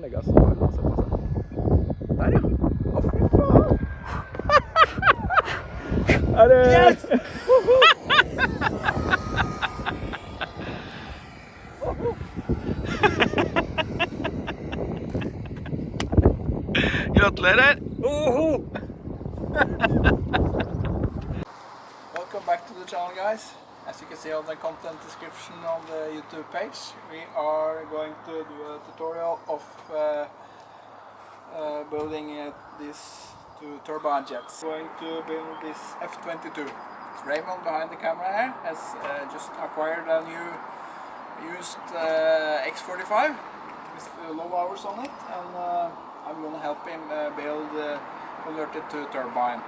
den legge så bare la seg på seg. Der ja! Å fy faen! Er det... Yes! Gratulerer! Welcome back to the channel, guys. As you can see on the content description on the YouTube page, we are going to do a tutorial of building these two turbine jets. We're going to build this F-22. Raymond behind the camera here has just acquired a new used X-45 with low hours on it, and I'm going to help him convert it to turbine.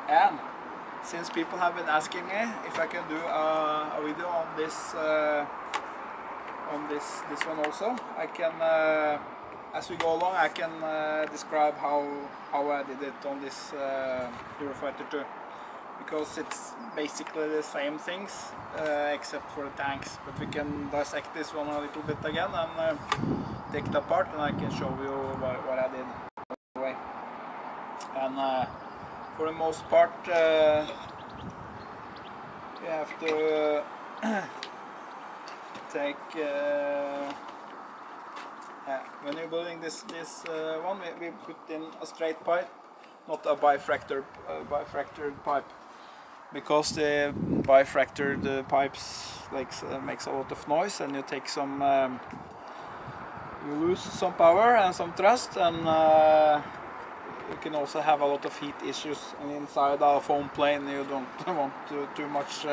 And since people have been asking me if I can do a video on this one also, I can as we go along I can describe how I did it on this Eurofighter 2, because it's basically the same things except for the tanks, but we can dissect this one a little bit again and take it apart, and I can show you what I did. And for the most part, you have to take when you're building this one, we put in a straight pipe, not a bifractured pipe, because the bifractured pipes makes a lot of noise, and you take some you lose some power and some thrust, and you can also have a lot of heat issues. And inside a foam plane you don't want too much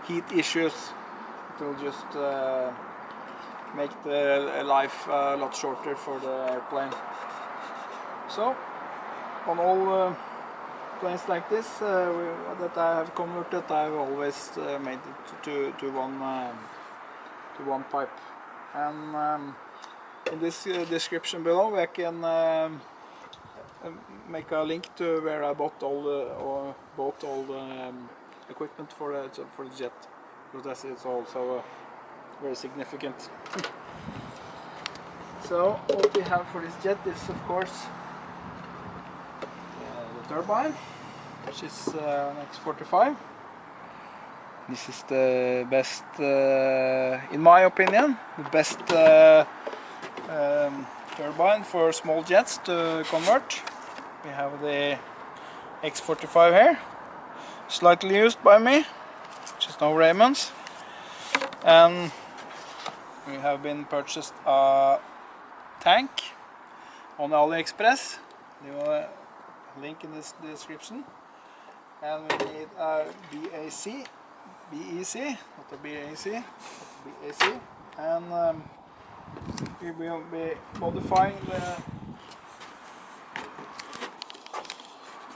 heat issues. It will just make the life a lot shorter for the airplane. So on all planes like this that I have converted, I've always made it to one pipe. And in this description below I can make a link to where I bought all the equipment for the jet, because it's also very significant. So what we have for this jet is, of course, the turbine, which is an X-45. This is the best, in my opinion, the best turbine for small jets to convert. We have the X-45 here, slightly used by me, which is no Raymond's. And we have been purchased a tank on AliExpress. There will a link in this description. And we need a BEC, not a BAC, BAC. And we will be modifying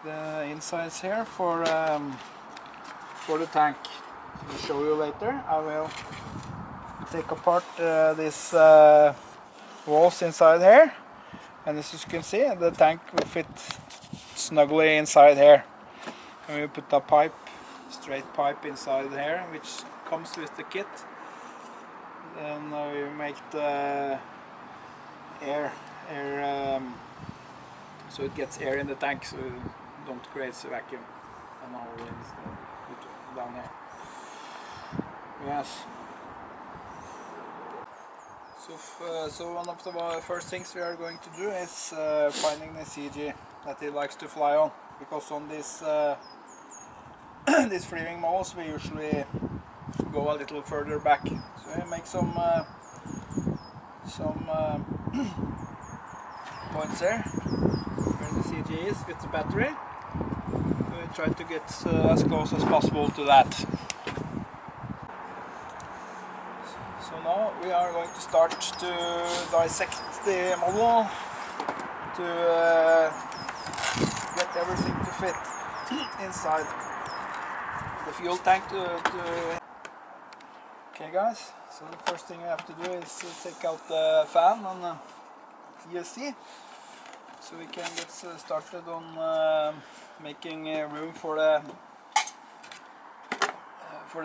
the insides here for the tank. I'll show you later. I will take apart this walls inside here, and as you can see, the tank will fit snugly inside here. And we put a straight pipe inside here, which comes with the kit. And we make the air so it gets air in the tank, so it don't create a vacuum. And now it's down here. Yes. So one of the first things we are going to do is finding the CG that he likes to fly on, because on this these Freewing models we usually go a little further back. So we make some points there where the CG is with the battery. We try to get as close as possible to that. So now we are going to start to dissect the model to get everything to fit inside the fuel tank. Okay guys, so the first thing we have to do is take out the fan on the TSC, so we can get started on making room for the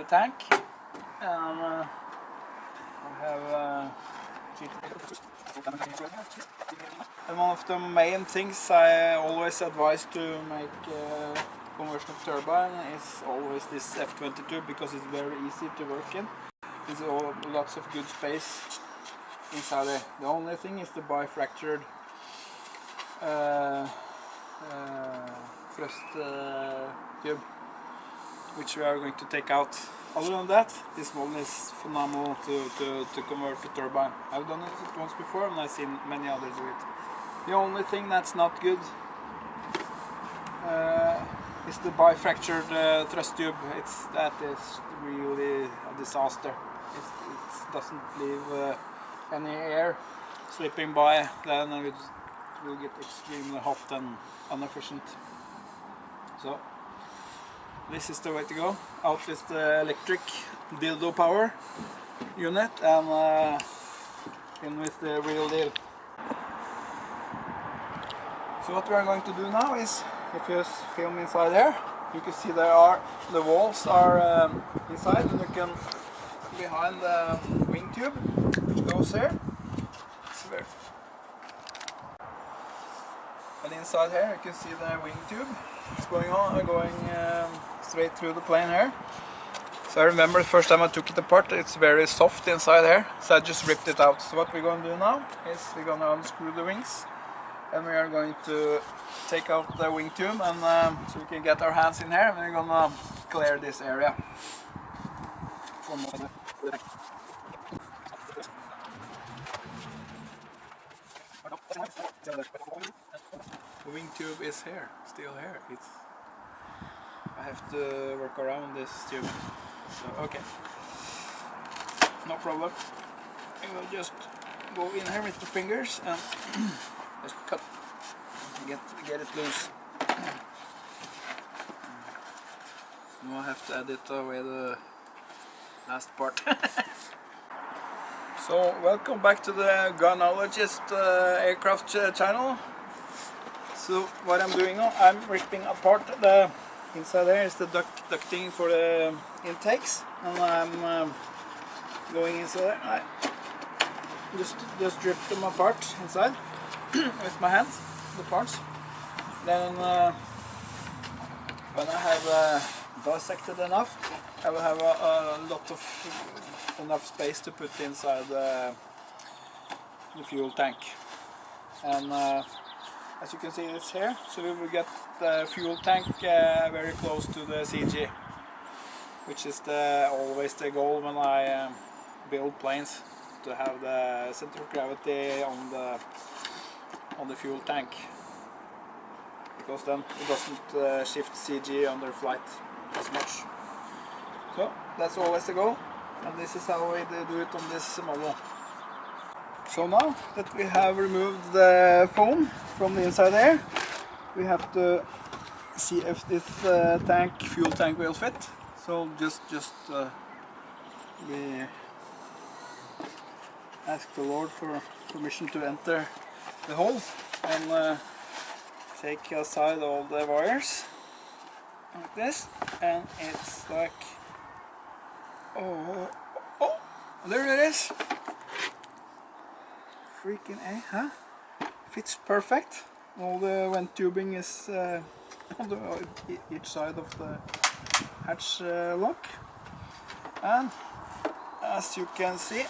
tank. I have And one of the main things I always advise to make conversion of turbine is always this F-22, because it's very easy to work in. There's lots of good space inside there. The only thing is the bifractured thrust tube, which we are going to take out. Other than that, this one is phenomenal to convert to turbine. I've done it once before and I've seen many others do it. The only thing that's not good is the bifractured thrust tube. That is really a disaster. It doesn't leave any air slipping by, then it will get extremely hot and inefficient. So this is the way to go. Out with the electric dildo power unit and in with the real deal. So what we are going to do now is, if you film inside there, you can see the walls are inside, and you can behind the wing tube which goes here. And inside here you can see the wing tube. It's going straight through the plane here. So I remember the first time I took it apart, it's very soft inside here, so I just ripped it out. So what we're going to do now is we're going to unscrew the wings, and we are going to take out the wing tube, and so we can get our hands in here, and we're going to clear this area. The wing tube is here, still here. I have to work around this tube. So okay, no problem. I will just go in here with the fingers and just cut, get it loose. Now I have to edit away the last part. So welcome back to the Gunologist aircraft channel. So what I'm doing now, I'm ripping apart the inside there is the ducting for the intakes, and I'm going inside there. I just rip them apart inside with my hands, the parts. Then when I have dissected enough, I will have a lot of enough space to put inside the fuel tank. And as you can see, it's here, so we will get the fuel tank very close to the CG, which is always the goal when I build planes, to have the center of gravity on the fuel tank, because then it doesn't shift CG under flight as much. So that's always the goal, and this is how we do it on this model. So now that we have removed the foam from the inside there, we have to see if this fuel tank will fit. So just we ask the Lord for permission to enter the hole and take aside all the wires like this, and it's like, oh, there it is. Freaking A, huh? Fits perfect. All the vent tubing is on each side of the hatch lock, and as you can see,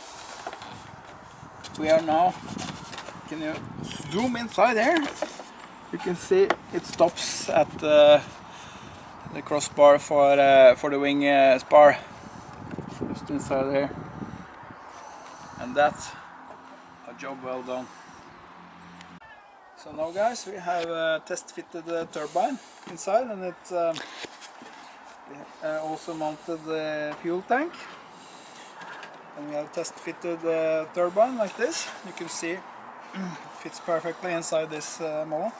we are now, can you zoom inside there? You can see it stops at the crossbar for the wing spar, just inside there, and that's a job well done. So now guys, we have test fitted the turbine inside, and it's also mounted the fuel tank, and we have test fitted the turbine like this. You can see it fits perfectly inside this model.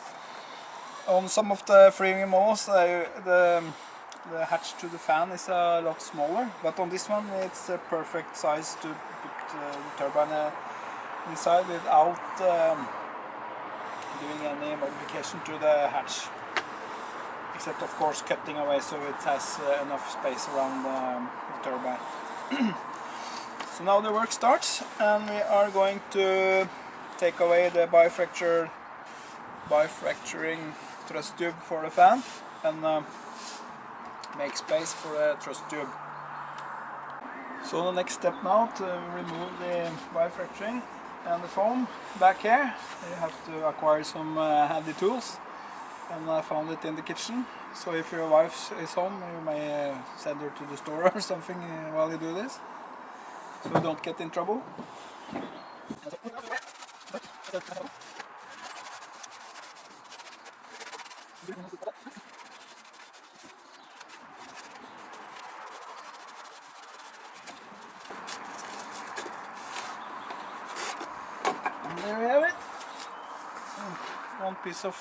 On some of the Freewing models, the hatch to the fan is a lot smaller, but on this one it's a perfect size to put the turbine inside without doing any modification to the hatch, except of course cutting away so it has enough space around the turbine. So now the work starts, and we are going to take away the bifracturing thrust tube for the fan and make space for the thrust tube. So the next step now to remove the bifracturing and the foam back here, you have to acquire some handy tools, and I found it in the kitchen. So if your wife is home, you may send her to the store or something while you do this, so you don't get in trouble. And there we have it. One piece of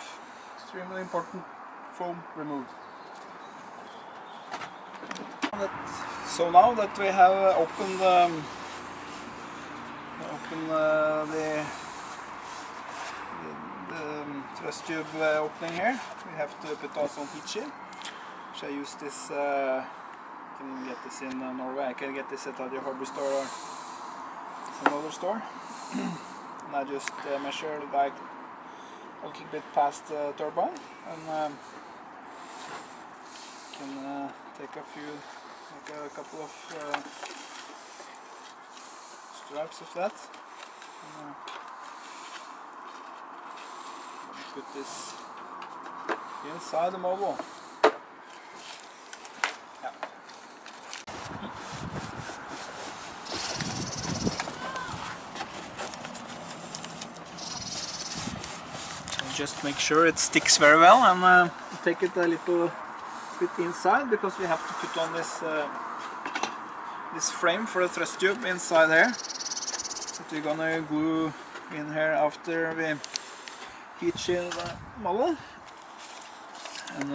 extremely important foam removed. So now that we have opened the thrust tube opening here, we have to put on some heat shield. So I use this, you can get this in Norway, I can get this at your hobby store or some other store. And I just measure like a little bit past the turbine, and can take a couple of straps of that. And, put this inside the mobile. Yeah. Just make sure it sticks very well, and take it a little bit inside, because we have to put on this this frame for the thrust tube inside there that we're gonna glue in here after we heat shield the model. And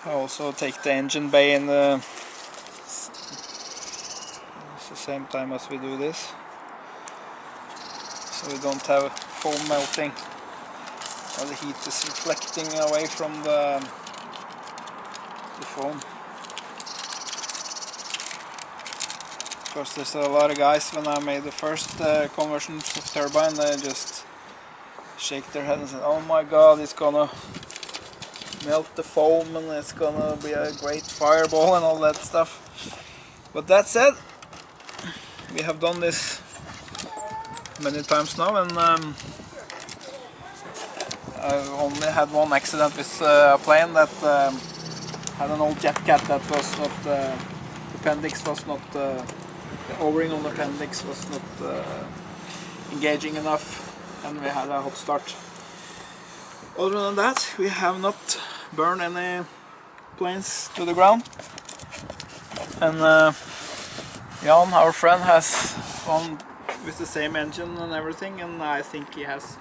I also take the engine bay in the same time as we do this, so we don't have foam melting or the heat is reflecting away from the foam. Of course, there's a lot of guys, when I made the first conversions of turbine, they just shake their head and say, oh my god, it's gonna melt the foam and it's gonna be a great fireball and all that stuff. But that said, we have done this many times now, and I've only had one accident with a plane that had an old jet cat that was not, the appendix was not, the O-ring on the appendix was not engaging enough, and we had a hot start. Other than that, we have not burned any planes to the ground. And Jan, our friend, has gone with the same engine and everything, and I think he has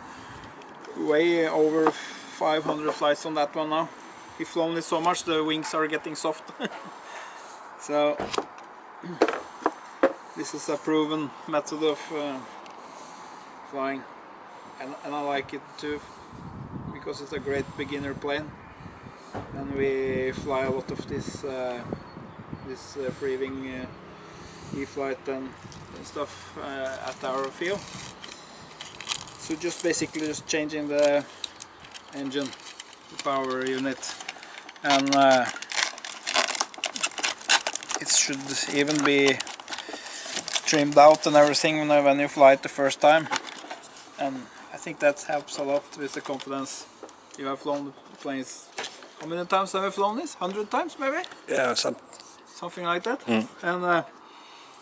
way over 500 flights on that one now. He's flown it so much the wings are getting soft. So this is a proven method of flying, and I like it too, because it's a great beginner plane, and we fly a lot of this Freewing E-flight and stuff at our field. So just basically just changing the engine, the power unit, and it should even be trimmed out and everything when you fly it the first time, and I think that helps a lot with the confidence. You have flown the planes. How many times have you flown this? 100 times maybe? Yeah, something like that. And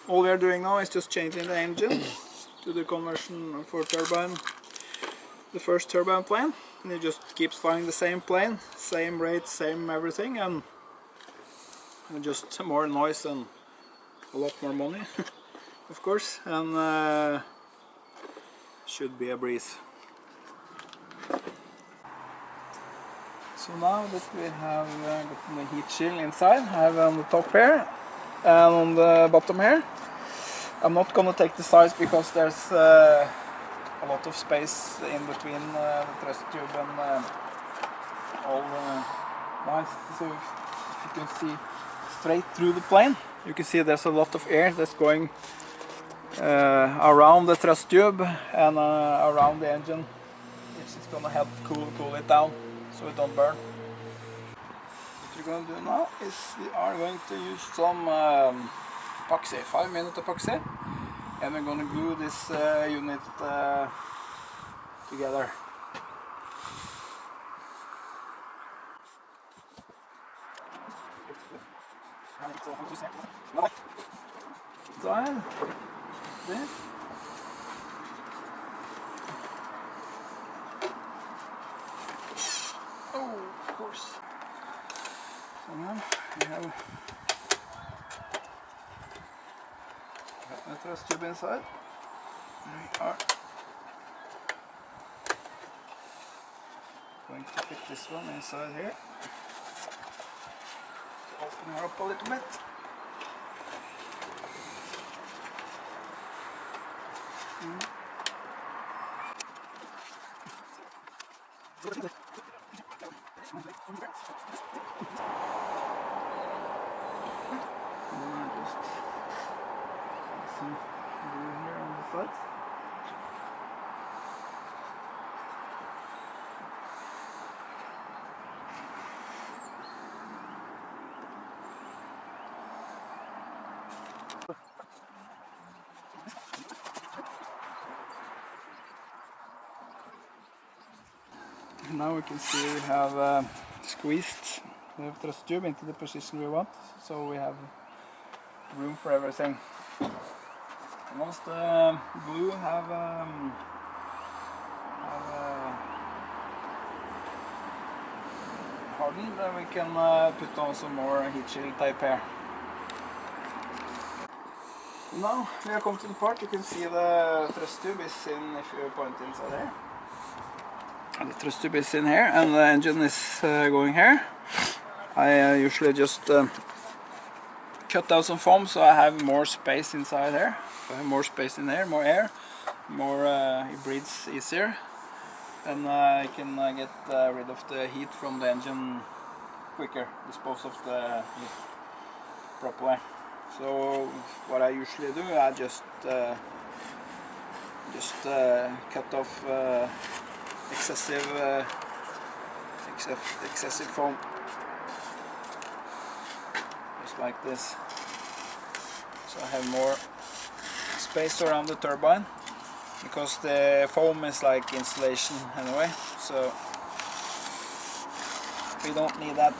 all we are doing now is just changing the engine to the conversion for turbine, the first turbine plane, and it just keeps flying the same plane, same rate, same everything, and just more noise and a lot more money, of course, and should be a breeze. So now that we have gotten the heat shield inside, I have on the top here and on the bottom here. I'm not gonna take the sides because there's a lot of space in between the thrust tube and all the lines. So if you can see straight through the plane, you can see there's a lot of air that's going around the thrust tube and around the engine, which is going to help cool it down so it don't burn. What we're going to do now is we are going to use some epoxy, 5-minute epoxy, and we're going to glue this unit together. Side, this. Oh, of course. So now we have a thrust tube inside. We are going to fit this one inside here. Open her up a little bit. Some glue here on the sides. Now we can see we have squeezed the thrust tube into the position we want, so we have room for everything. Once the glue have hardened, then we can put on some more heat shield type here. Now we have come to the part you can see the thrust tube is in, if you point inside there. The thrust tube is in here and the engine is going here. I usually just cut out some foam so I have more space inside here. So I have more space in there, more air, more it breathes easier, and I can get rid of the heat from the engine quicker, dispose of the heat properly. So what I usually do, I just cut off excessive foam, just like this, so I have more space around the turbine, because the foam is like insulation anyway, so we don't need that.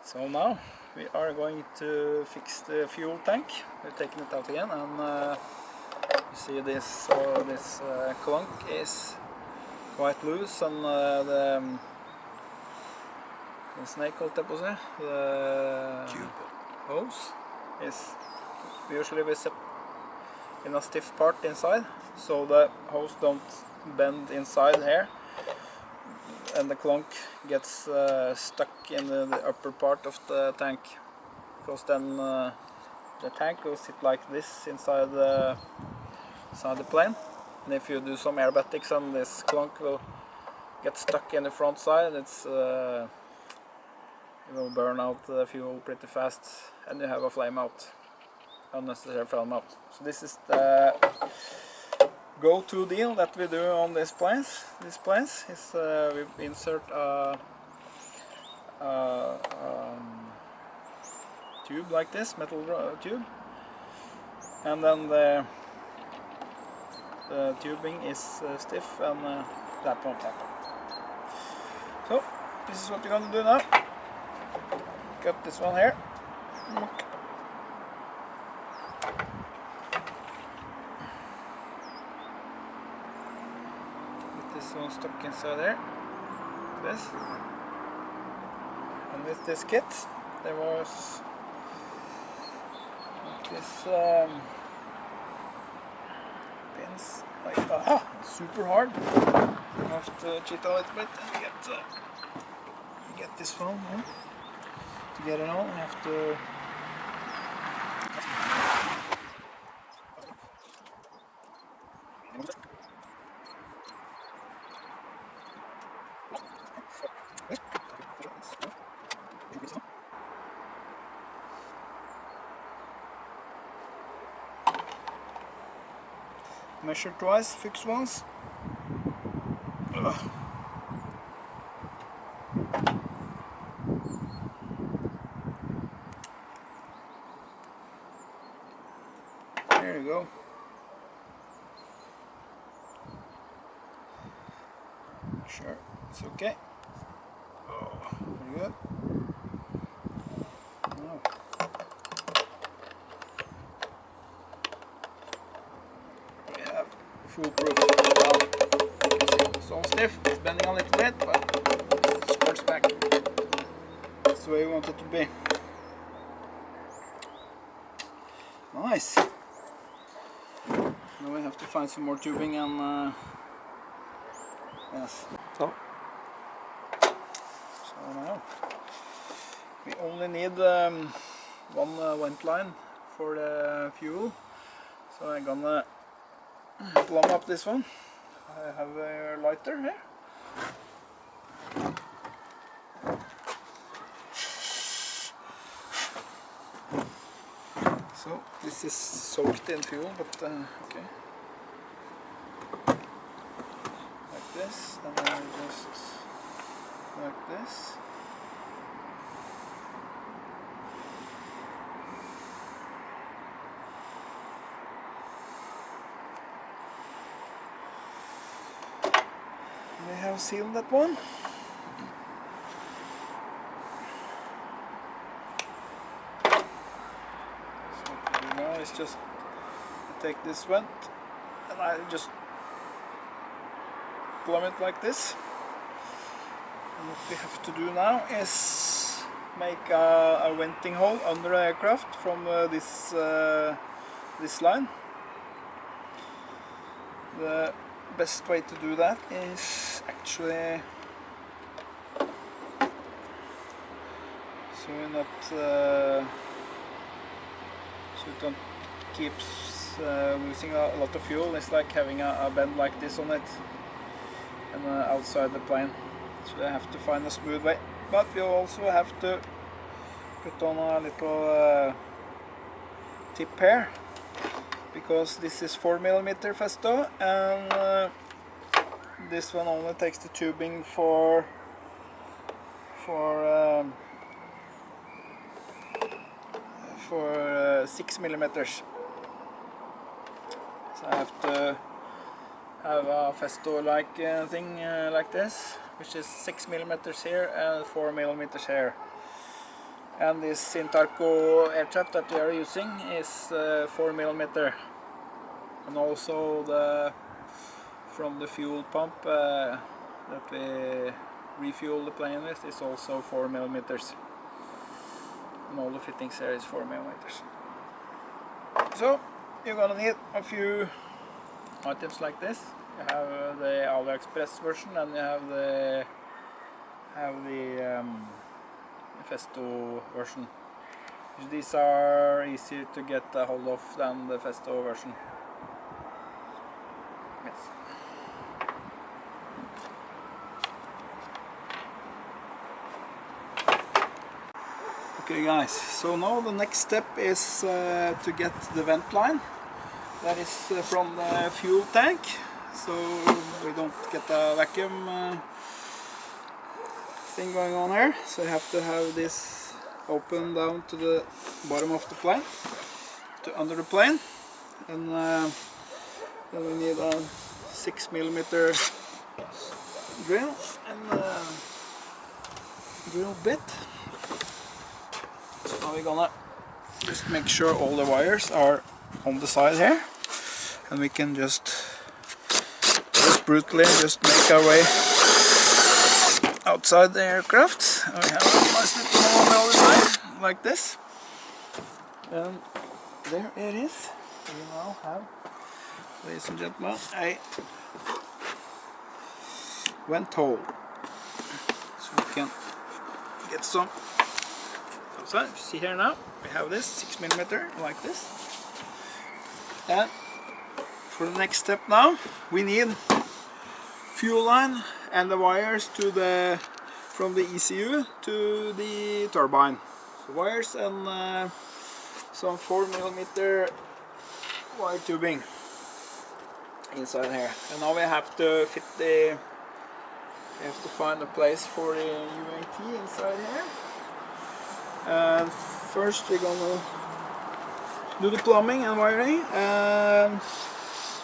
So now we are going to fix the fuel tank. We're taking it out again, and you see this. So this clunk is quite loose, and the snake, the tube hose is usually we set in a stiff part inside, so the hose don't bend inside here, and the clunk gets stuck in the upper part of the tank, because then the tank will sit like this inside the plane, and if you do some aerobatics and this clunk will get stuck in the front side, it's it will burn out the fuel pretty fast, and you have a flame out, unnecessary flame out. So this is the go-to deal that we do on these planes. These planes is we insert a tube like this, metal tube, and then the tubing is stiff, and that won't happen. So this is what we're going to do now. Cut this one here. This one stuck inside there, like this. And with this kit, there was like this pins, like that. Super hard. You have to cheat a little bit and get this one here. To get it on, you have to measure twice, fix once. There you go. Sure, it's okay. Oh, very good. Now, we have foolproof. It's all stiff, it's bending a little bit, but it squirts back. That's the way we want it to be. Nice. Now we have to find some more tubing and yes. So now we only need one vent line for the fuel. So I'm gonna plumb up this one. I have a lighter here. So this is soaked in fuel, but okay. Like this, and then just like this. We have sealed that one. So what we do now is just take this vent and I just plumb it like this. And what we have to do now is make a venting hole under the aircraft from this line. The best way to do that is actually so you're not so it don't keeps losing a lot of fuel. It's like having a bend like this on it and outside the plane. So I have to find a smooth way, but we also have to put on a little tip here, because this is 4mm Festo and this one only takes the tubing for 6mm. So I have to have a Festo like thing like this, which is 6mm here and 4mm here. And this Intarco air trap that we are using is 4mm. And also from the fuel pump that we refuel the plane with is also 4mm. And all the fittings here is 4mm. So you're gonna need a few items like this. You have the AliExpress version and you have the Festo version. These are easier to get a hold of than the Festo version. Yes. Okay guys, so now the next step is to get the vent line. That is from the fuel tank, so we don't get a vacuum thing going on here. So you have to have this open down to the bottom of the plane, to under the plane, and then we need a 6mm drill and drill bit. So now we're gonna just make sure all the wires are on the side here, and we can just brutally just make our way outside the aircraft. And we have a nice little hole on the other side, like this. And there it is. We now have, ladies and gentlemen, a vent hole. So we can get some outside. See here now, we have this 6mm like this. And for the next step now, we need fuel line and the wires to from the ECU to the turbine. So wires and some 4mm wire tubing. inside here. And now we have to fit the, we have to find a place for the UAT inside here. And first we're gonna do the plumbing and wiring, and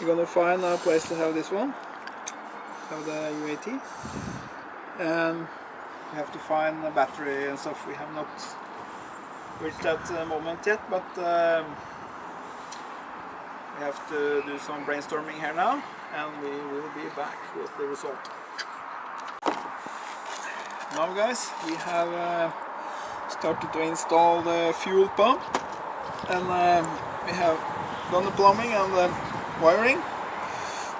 we're gonna find a place to have this one, have the UAT, and we have to find a battery and stuff. We have not reached that moment yet, but we have to do some brainstorming here now, and we will be back with the result. Now guys, we have started to install the fuel pump, and we have done the plumbing and the wiring.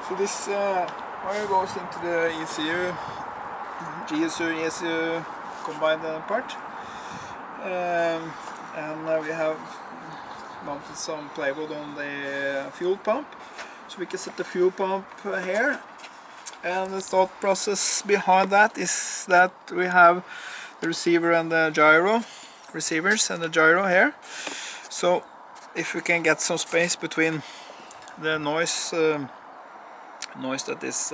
So this wire goes into the ECU, ECU combined part, and we have mounted some plywood on the fuel pump, so we can set the fuel pump here. And the thought process behind that is that we have the receiver and the gyro, receivers and the gyro here. So if we can get some space between the noise that this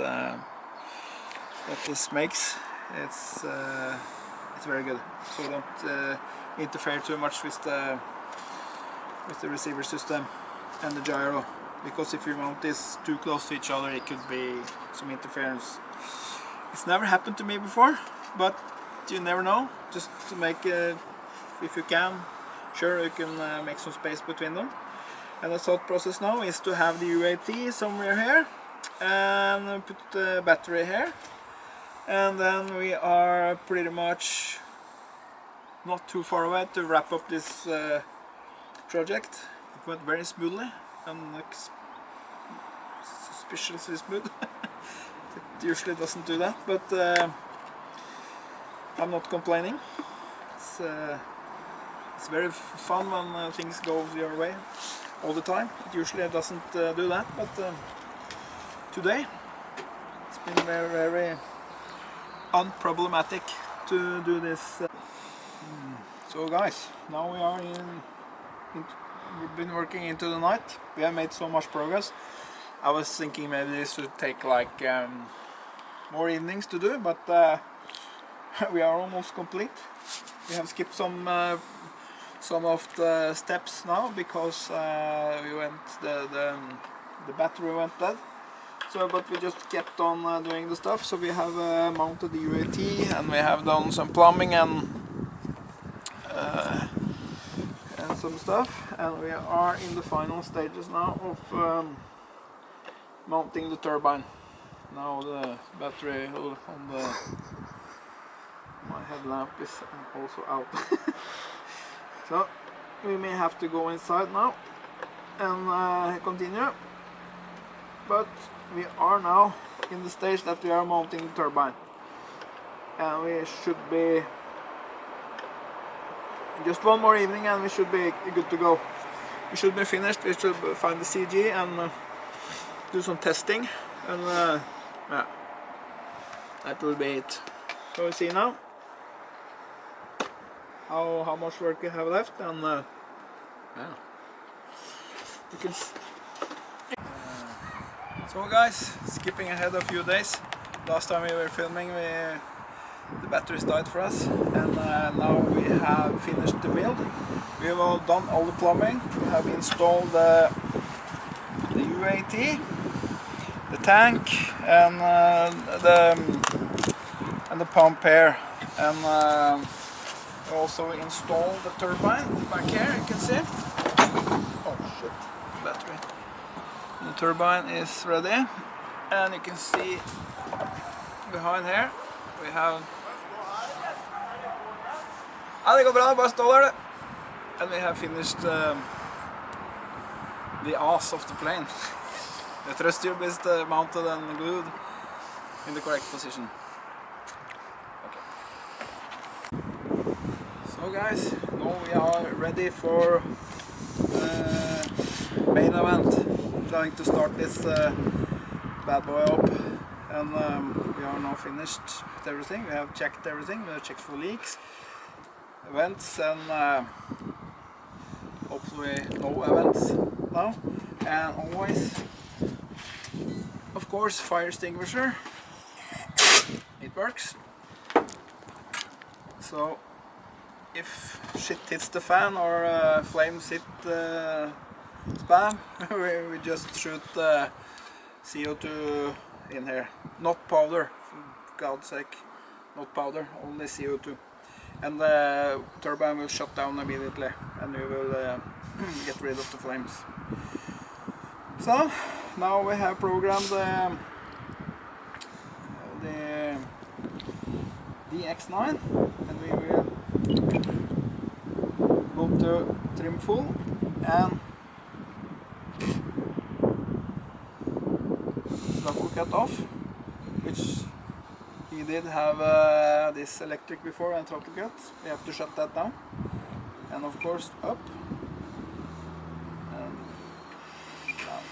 makes, it's very good. So don't interfere too much with the receiver system and the gyro, because if you mount this too close to each other, it could be some interference. It's never happened to me before, but you never know. Just to make if you can, sure, you can make some space between them. And the thought process now is to have the UAT somewhere here, and put the battery here, and then we are pretty much not too far away to wrap up this project. It went very smoothly and like suspiciously smooth. It usually doesn't do that, but I'm not complaining. It's very fun when things go your way all the time. It usually doesn't do that, but today it's been very, very unproblematic to do this. So guys, now we are we've been working into the night. We have made so much progress. I was thinking maybe this would take like more evenings to do, but we are almost complete. We have skipped some of the steps now because the battery went dead. So, but we just kept on doing the stuff. So we have mounted the UAT, and we have done some plumbing and some stuff, and we are in the final stages now of mounting the turbine. Now the battery on my headlamp is also out. So we may have to go inside now and continue, but we are now in the stage that we are mounting the turbine, and we should be just one more evening and we should be good to go. We should be finished. We should find the CG and do some testing, and yeah, that will be it. So we see now how much work we have left, and yeah, you can so guys, skipping ahead a few days. Last time we were filming, the batteries died for us, and now we have finished the build. We have all done all the plumbing. We have installed the UAT, the tank, and the pump here, and we also installed the turbine back here. You can see. Oh shit, battery. The turbine is ready, and you can see behind here we have. Ja, det går bra, bare stå der. And we have finished the ass of the plane. The thrust tube is mounted and glued in the correct position. Okay. So guys, now we are ready for main event. Trying to start this bad boy up, and we are now finished with everything. We have checked everything. We have checked for leaks, events, and hopefully no events now. And always of course, fire extinguisher. It works. So if shit hits the fan or flames hit the spam, we just shoot CO2 in here. Not powder, for God's sake. Not powder, only CO2. And the turbine will shut down immediately and we will get rid of the flames. So now we have programmed the X9 and we will go to trim full and throttle cut off, which he did have this electric before and throttle cut. We have to shut that down, and of course up and down.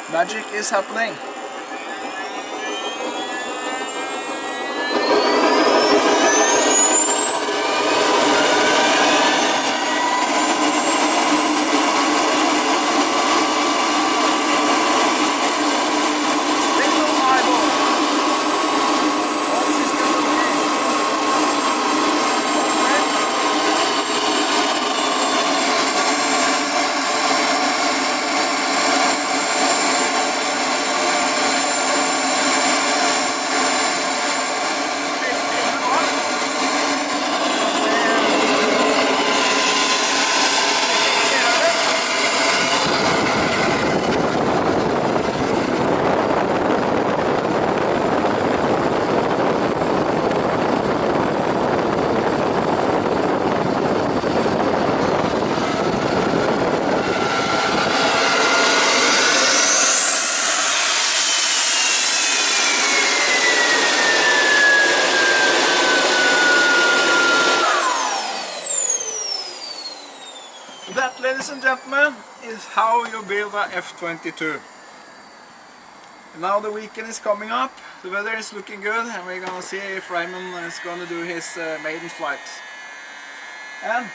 Magic is happening. That, ladies and gentlemen, is how you build a F-22. Now the weekend is coming up, the weather is looking good, and we're gonna see if Raymond is gonna do his maiden flight. And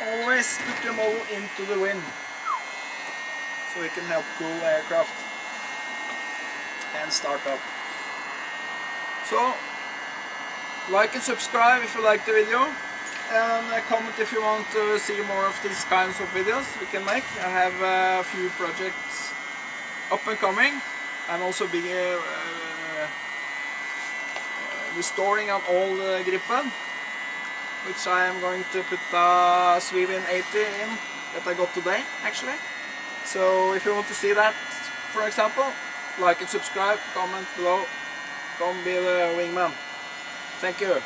always put your model into the wind, so it can help cool aircraft and start up. So, like and subscribe if you like the video. And comment if you want to see more of these kinds of videos we can make. I have a few projects up and coming. I'm also restoring an old Gripen, which I am going to put a Freewing 80 in that I got today actually. So if you want to see that, for example, like and subscribe, comment below, come be the wingman. Thank you.